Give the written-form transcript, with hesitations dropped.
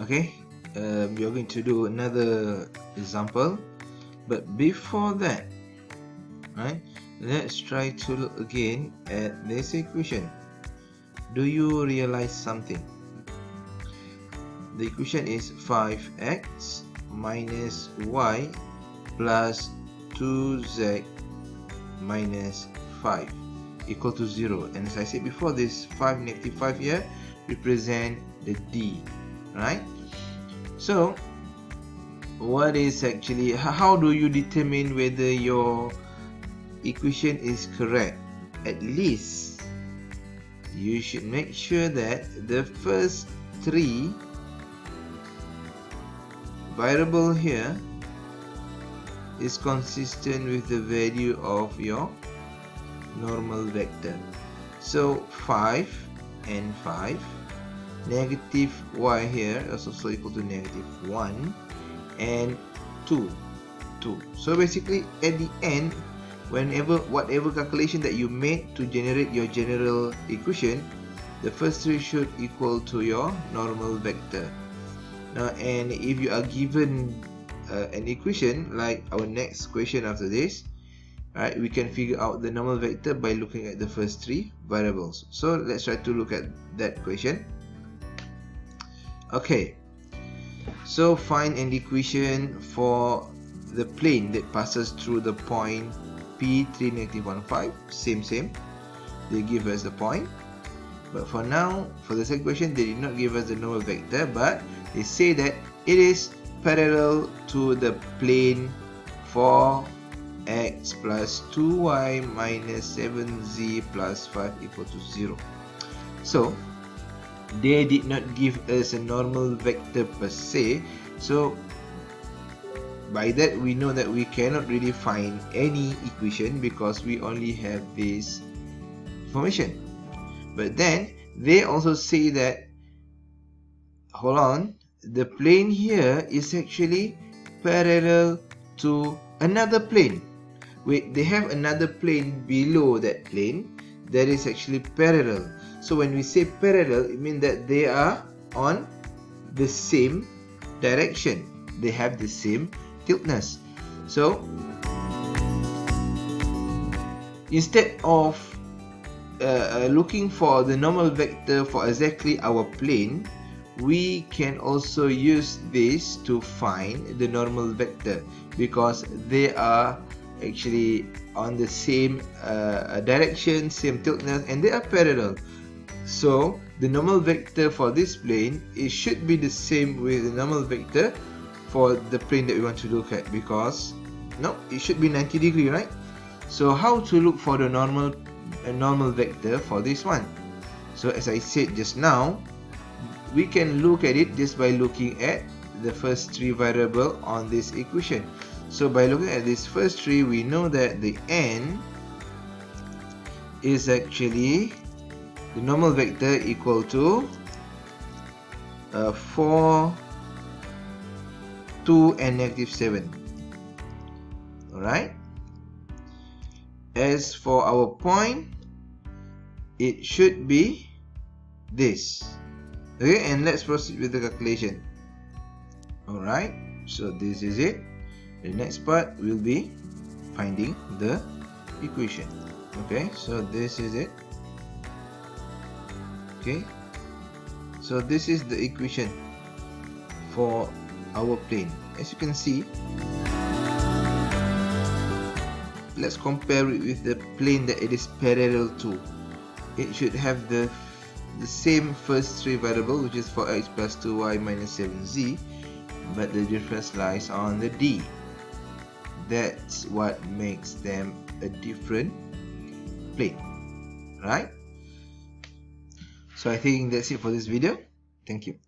Okay, we are going to do another example, but before that, right, let's try to look again at this equation. Do you realize something? The equation is 5x minus y plus 2z minus 5 equal to 0. And as I said before, this 5 negative 5 here represent the d, right? So what is actually, how do you determine whether your equation is correct? At least you should make sure that the first three variable here is consistent with the value of your normal vector. So 5 and 5, negative y here is also equal to negative 1, and 2. So basically at the end, whatever calculation that you made to generate your general equation, the first three should equal to your normal vector. Now, and if you are given an equation like our next question after this, right, we can figure out the normal vector by looking at the first three variables. So let's try to look at that question. Okay, so find an equation for the plane that passes through the point P3 negative 1, 5. Same. They give us the point. But for now, for the second question, they did not give us the normal vector, but they say that it is parallel to the plane 4x plus 2y minus 7z plus 5 equal to 0. So they did not give us a normal vector per se. So by that we know that we cannot really find any equation because we only have this information. But then they also say that, hold on, the plane here is actually parallel to another plane. Wait, they have another plane below that plane that is actually parallel. So when we say parallel, it means that they are on the same direction. They have the same tiltness. So instead of looking for the normal vector for exactly our plane, we can also use this to find the normal vector because they are actually on the same direction, same tiltness, and they are parallel. So the normal vector for this plane, it should be the same with the normal vector for the plane that we want to look at, because no, it should be 90 degree, right? So how to look for the normal vector for this one? So as I said just now, we can look at it just by looking at the first three variable on this equation. So by looking at this first three, we know that the n is actually the normal vector equal to 4, 2 and negative 7. Alright, as for our point, it should be this. Okay, and let's proceed with the calculation. Alright, so this is it. The next part will be finding the equation. Okay, so this is it. Okay, so this is the equation for our plane. As you can see, let's compare it with the plane that it is parallel to. It should have the same first three variable, which is 4x plus 2y minus 7z, but the difference lies on the d. That's what makes them a different plane, right? So I think that's it for this video. Thank you.